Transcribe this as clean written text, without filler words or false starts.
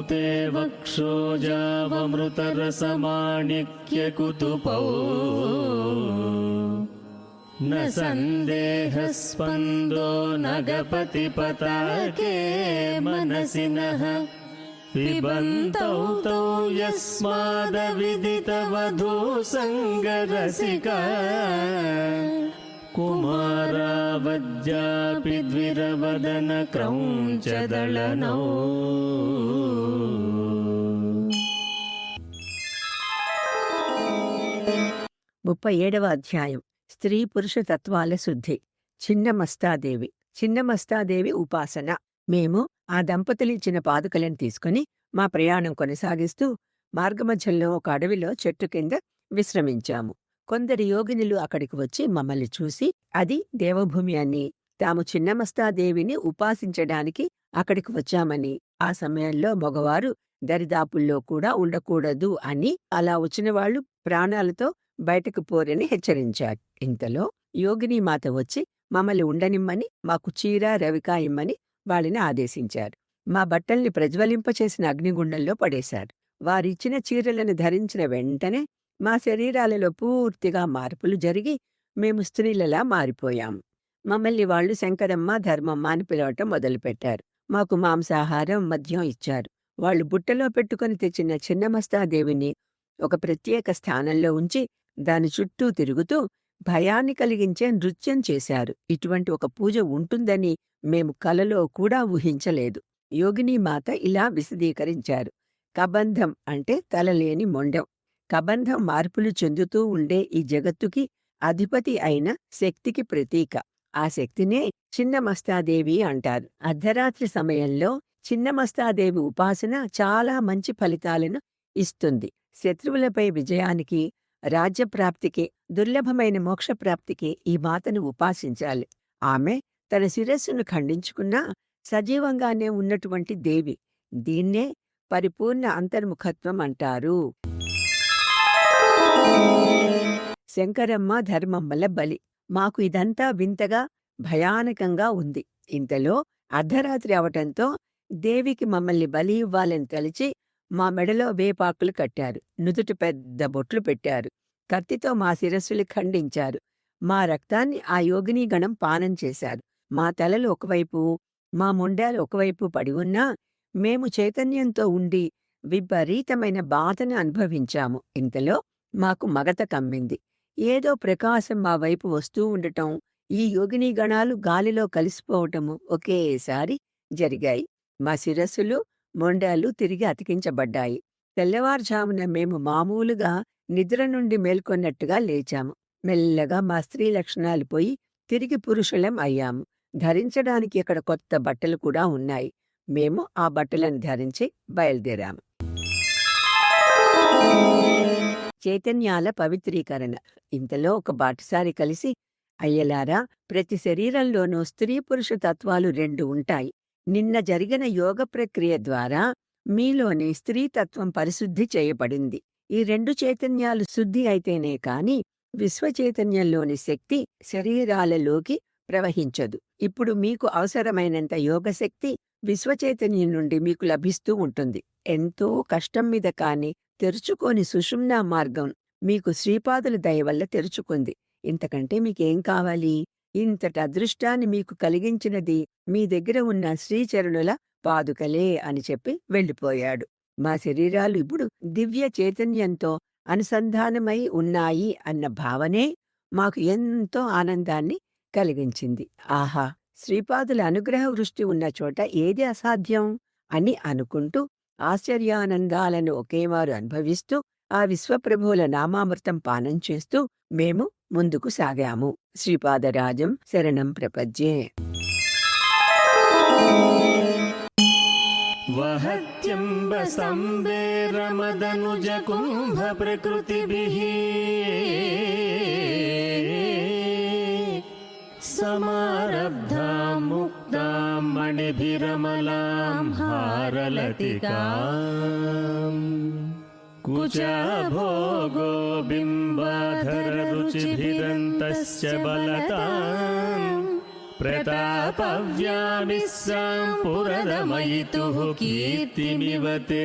ते वक्षोजावमृतरसमाणिक्यकुतुपौ न सन्देहस्पन्दो नगपतिपताके मनसि नः पिबन्तौ तौ यस्मादविदितवधूसङ्गरसिका कुमारावद्यापि द्विरवदन क्रौञ्चदलनौ। 37వ అధ్యాయం. స్త్రీ పురుష తత్వాల శుద్ధి. చిన్నమస్తాదేవి. చిన్నమస్తాదేవి ఉపాసన. మేము ఆ దంపతులిచ్చిన పాదుకలను తీసుకుని మా ప్రయాణం కొనసాగిస్తూ మార్గమధ్యంలో ఒక అడవిలో చెట్టు కింద విశ్రమించాము. కొందరు యోగినులు అక్కడికి వచ్చి మమ్మల్ని చూసి అది దేవభూమి అని, తాము చిన్నమస్తాదేవిని ఉపాసించడానికి అక్కడికి వచ్చామని, ఆ సమయంలో మగవారు దరిదాపుల్లో కూడా ఉండకూడదు అని, అలా వచ్చిన వాళ్లు ప్రాణాలతో బయటకు పోరని హెచ్చరించారు. ఇంతలో యోగినీమాత వచ్చి మమ్మల్ని ఉండనిమ్మని, మాకు చీర రవికా ఇమ్మని వాళ్ళని ఆదేశించారు. మా బట్టల్ని ప్రజ్వలింపచేసిన అగ్నిగుండంలో పడేశారు. వారిచ్చిన చీరలను ధరించిన వెంటనే మా శరీరాలలో పూర్తిగా మార్పులు జరిగి మేము స్త్రీలలా మారిపోయాం. మమ్మల్ని వాళ్లు శంకరమ్మ ధర్మమ్మ అని పిలవటం మొదలుపెట్టారు. మాకు మాంసాహారం మద్యం ఇచ్చారు. వాళ్లు బుట్టలో పెట్టుకుని తెచ్చిన చిన్నమస్తాదేవిని ఒక ప్రత్యేక స్థానంలో ఉంచి దాని చుట్టూ తిరుగుతూ భయాన్ని కలిగించే నృత్యం చేశారు. ఇటువంటి ఒక పూజ ఉంటుందని మేము కలలో కూడా ఊహించలేదు. యోగినీమాత ఇలా విశదీకరించారు. కబంధం అంటే తలలేని మొండెం. కబంధం మార్పులు చెందుతూ ఉండే ఈ జగత్తుకి అధిపతి అయిన శక్తికి ప్రతీక. ఆ శక్తినే చిన్నమస్తాదేవి అంటారు. అర్ధరాత్రి సమయంలో చిన్నమస్తాదేవి ఉపాసన చాలా మంచి ఫలితాలను ఇస్తుంది. శత్రువులపై విజయానికి, రాజ్యప్రాప్తికి, దుర్లభమైన మోక్షప్రాప్తికి ఈ మాతను ఉపాసించాలి. ఆమె తన శిరస్సును ఖండించుకున్నా సజీవంగానే ఉన్నటువంటి దేవి. దీన్నే పరిపూర్ణ అంతర్ముఖత్వం అంటారు. శంకరమ్మ ధర్మమ్మల బలి. మాకు ఇదంతా వింతగా భయానకంగా ఉంది. ఇంతలో అర్ధరాత్రి అవటంతో దేవికి మమ్మల్ని బలి ఇవ్వాలని తలిచి మా మెడలో వేపాకులు కట్టారు. నుదుట పెద్ద బొట్లు పెట్టారు. కత్తితో మా శిరస్సులు ఖండించారు. మా రక్తాన్ని ఆ యోగినీ గణం పానం చేశారు. మా తలలు ఒకవైపు, మా మొండాలు ఒకవైపు పడి ఉన్నా మేము చైతన్యంతో ఉండి విపరీతమైన బాధను అనుభవించాము. ఇంతలో మాకు మగత కమ్మింది. ఏదో ప్రకాశం మా వైపు వస్తూ ఉండటం, ఈ యోగినీ గణాలు గాలిలో కలిసిపోవటము ఒకేసారి జరిగాయి. మా శిరస్సులు, మొండాలు తిరిగి అతికించబడ్డాయి. తెల్లవారుజామున మేము మామూలుగా నిద్ర నుండి మేల్కొన్నట్టుగా లేచాము. మెల్లగా మా స్త్రీ లక్షణాలు పోయి తిరిగి పురుషులం అయ్యాము. ధరించడానికి ఇక్కడ కొత్త బట్టలు కూడా ఉన్నాయి. మేము ఆ బట్టలను ధరించి బయలుదేరాము. చైతన్యాల పవిత్రీకరణ. ఇంతలో ఒక బాటసారి కలిసి, అయ్యలారా, ప్రతి శరీరంలోనూ స్త్రీ పురుష తత్వాలు 2 ఉంటాయి. నిన్న జరిగిన యోగ ప్రక్రియ ద్వారా మీలోని స్త్రీతత్వం పరిశుద్ధి చేయబడింది. ఈ 2 చైతన్యాలు శుద్ధి అయితేనే కాని విశ్వచైతన్యంలోని శక్తి శరీరాలలోకి ప్రవహించదు. ఇప్పుడు మీకు అవసరమైనంత యోగశక్తి విశ్వచైతన్యం నుండి మీకు లభిస్తూ ఉంటుంది. ఎంతో కష్టం మీద కాని తెరుచుకోని సుషుమ్నా మార్గం మీకు శ్రీపాదుల దయవల్ల తెరుచుకుంది. ఇంతకంటే మీకేం కావాలి? ఇంతటి అదృష్టాన్ని మీకు కలిగించినది మీ దగ్గర ఉన్న శ్రీచరణుల పాదుకలే అని చెప్పి వెళ్ళిపోయాడు. మా శరీరాలు ఇప్పుడు దివ్య చైతన్యంతో అనుసంధానమై ఉన్నాయి అన్న భావనే మాకు ఎంతో ఆనందాన్ని కలిగించింది. ఆహా, శ్రీపాదుల అనుగ్రహ వృష్టి ఉన్న చోట ఏది అసాధ్యం అని అనుకుంటూ ఆశ్చర్యానందాలను ఒకేమారు అనుభవిస్తూ ఆ విశ్వప్రభువుల నామామృతం పానం చేస్తూ మేము ముందుకు సాగాము. శ్రీపాదరాజం శరణం ప్రపద్యే. వహత్యంబ సంవేరమదనుజ కుంభ ప్రకృతిభిః సమారబ్ధాం ముక్తాం మణిభిరమలాం హారలతికాం కుచాభోగో బింబాధర రుచిభిరంతస్య బలతాం ప్రతాపవ్యామిస్సాం పురదమయితుః కీర్తిమివ తే